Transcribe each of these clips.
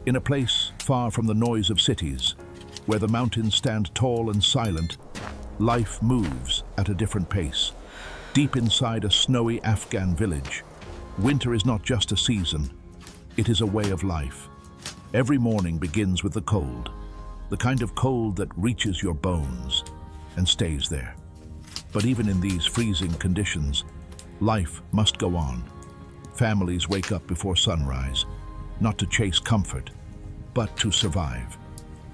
In a place far from the noise of cities, where the mountains stand tall and silent, life moves at a different pace. Deep inside a snowy Afghan village, winter is not just a season, it is a way of life. Every morning begins with the cold, the kind of cold that reaches your bones and stays there. But even in these freezing conditions, life must go on. Families wake up before sunrise, not to chase comfort, but to survive.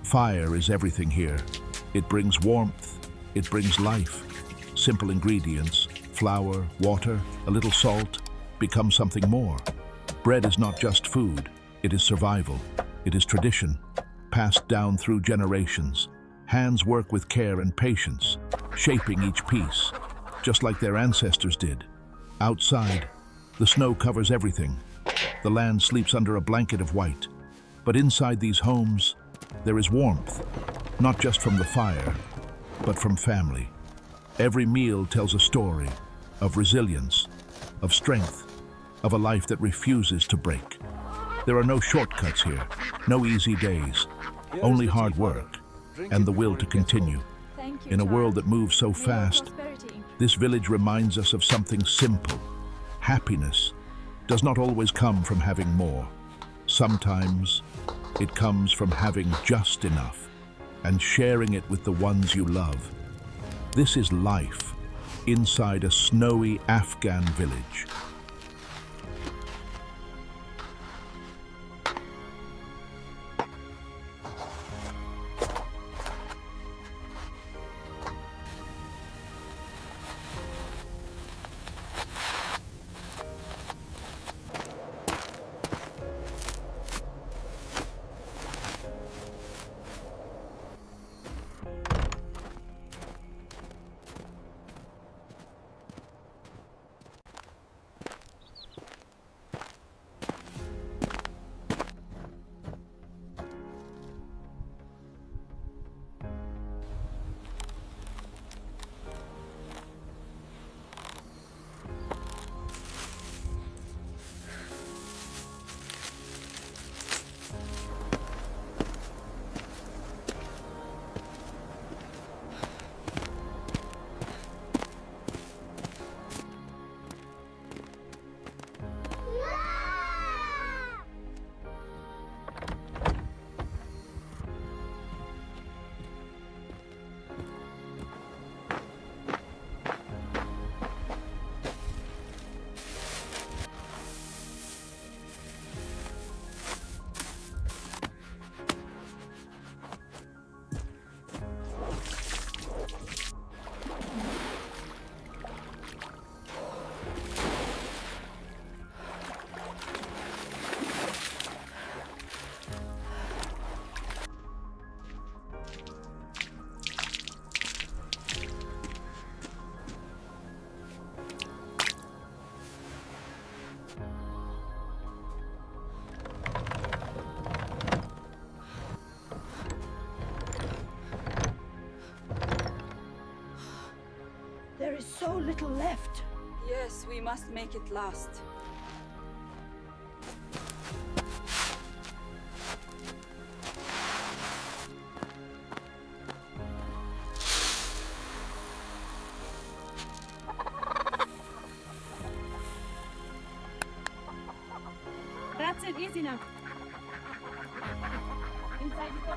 Fire is everything here. It brings warmth, it brings life. Simple ingredients, flour, water, a little salt, become something more. Bread is not just food, it is survival. It is tradition, passed down through generations. Hands work with care and patience, shaping each piece, just like their ancestors did. Outside, the snow covers everything. The land sleeps under a blanket of white. But inside these homes, there is warmth, not just from the fire, but from family. Every meal tells a story of resilience, of strength, of a life that refuses to break. There are no shortcuts here, no easy days, only hard work and the will to continue. In a world that moves so fast, this village reminds us of something simple. Happiness does not always come from having more. Sometimes it comes from having just enough and sharing it with the ones you love. This is life inside a snowy Afghan village. There is so little left. Yes, we must make it last. That's it, easy now. Inside you go.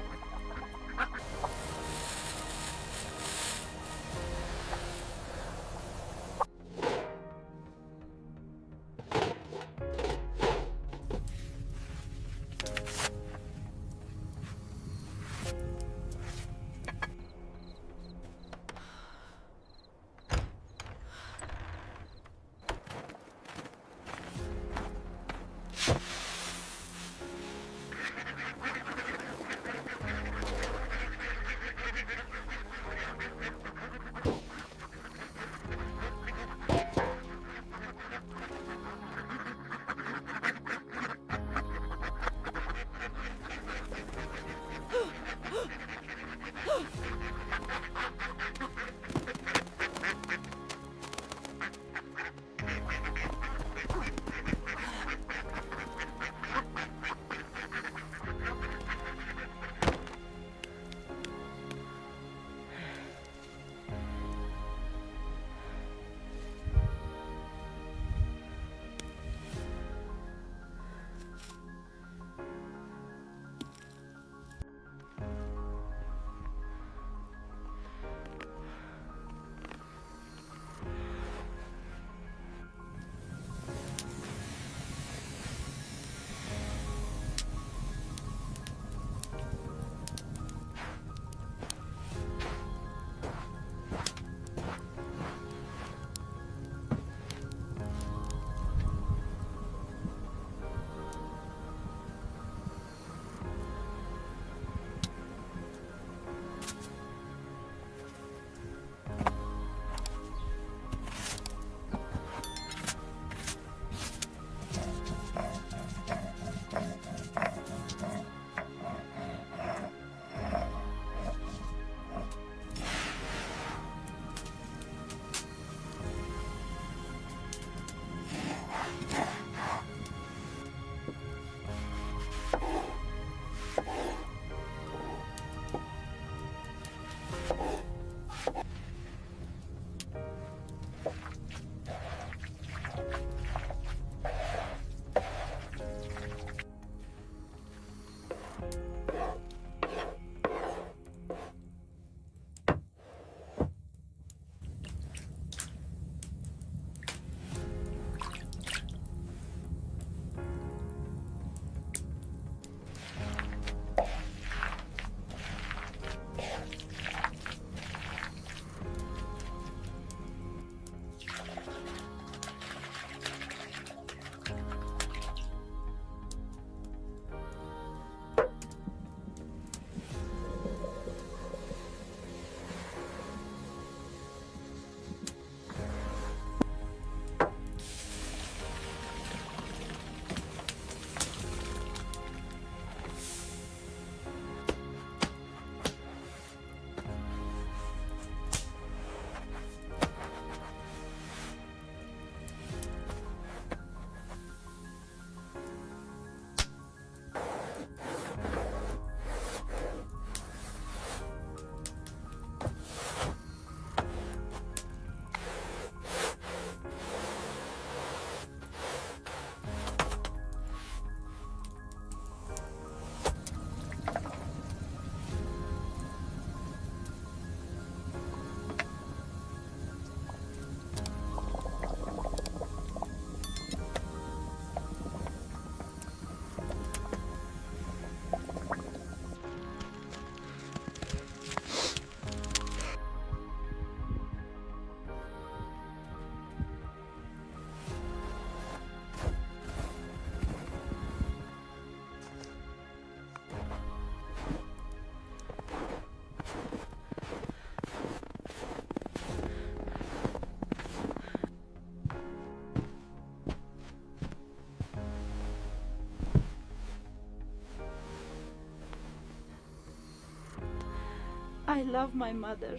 I love my mother.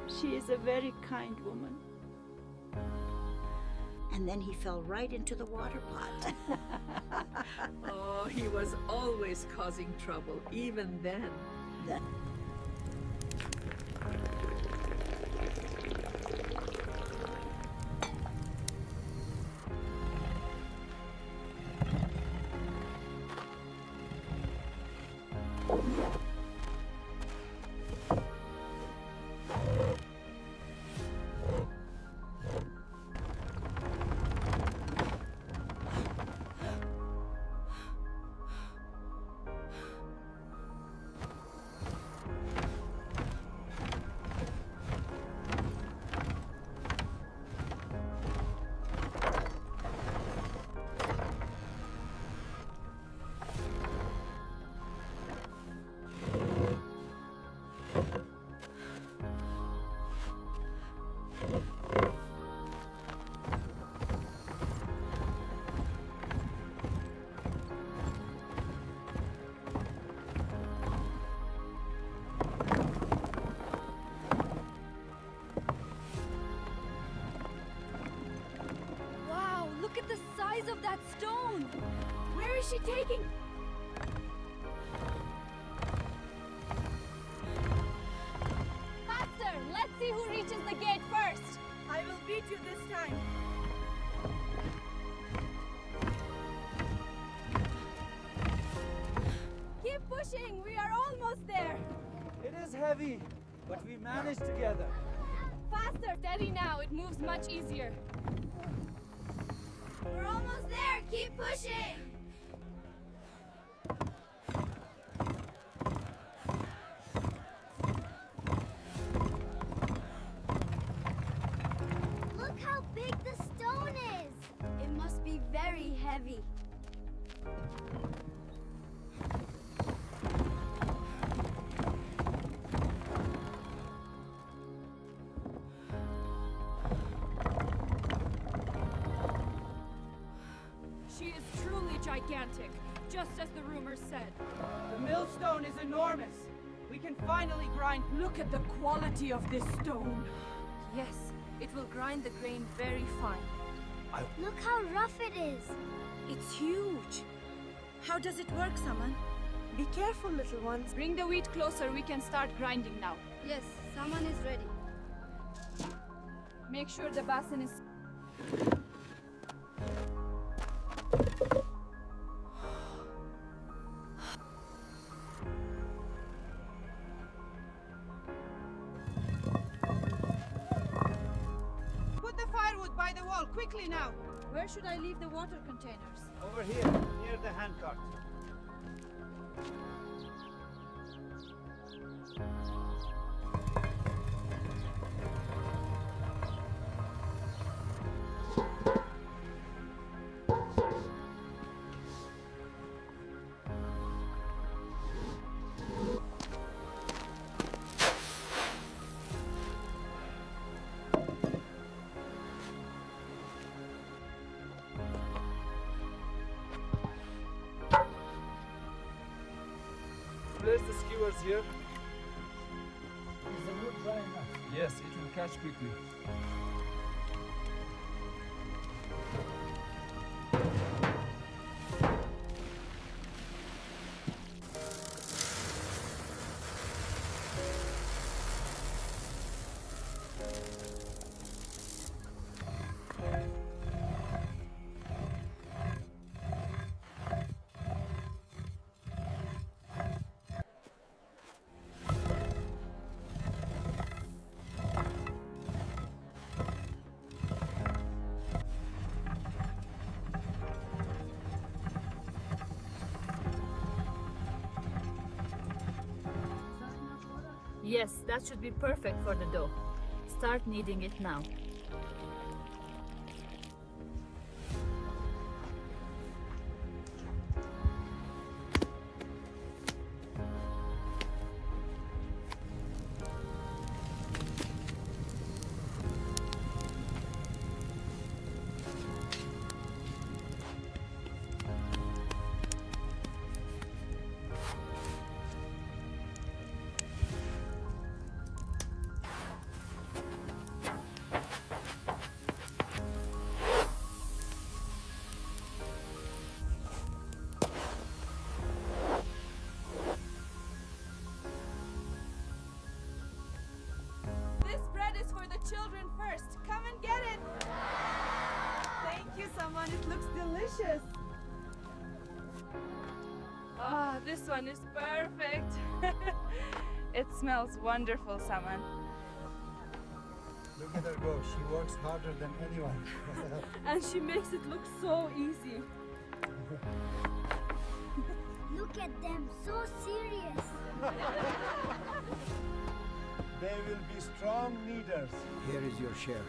She is a very kind woman. And then he fell right into the water pot. Oh, he was always causing trouble, even then. Wow, look at the size of that stone! Where is she taking? Faster! Let's see who reaches the gate first! I will beat you this time. Keep pushing! We are almost there! It is heavy, but we managed together. Faster! Steady now, it moves much easier. We're almost there! Keep pushing! Look how big the stone is! It must be very heavy. She is truly gigantic, just as the rumors said. The millstone is enormous. We can finally grind. Look at the quality of this stone. Yes, it will grind the grain very fine. Look how rough it is. It's huge. How does it work, Saman? Be careful, little ones. Bring the wheat closer, we can start grinding now. Yes, someone is ready. Make sure the basin is... Put the firewood by the wall, quickly now. Where should I leave the water containers? Over here, near the handcart. Place the skewers here. Is the wood dry enough? Yes, it will catch quickly. Yes, that should be perfect for the dough. Start kneading it now. children first. Come and get it. Thank you, someone. It looks delicious. Ah, this one is perfect. It smells wonderful, someone. Look at her go. She works harder than anyone. And she makes it look so easy. Look at them, so serious. They will be strong leaders. Here is your share.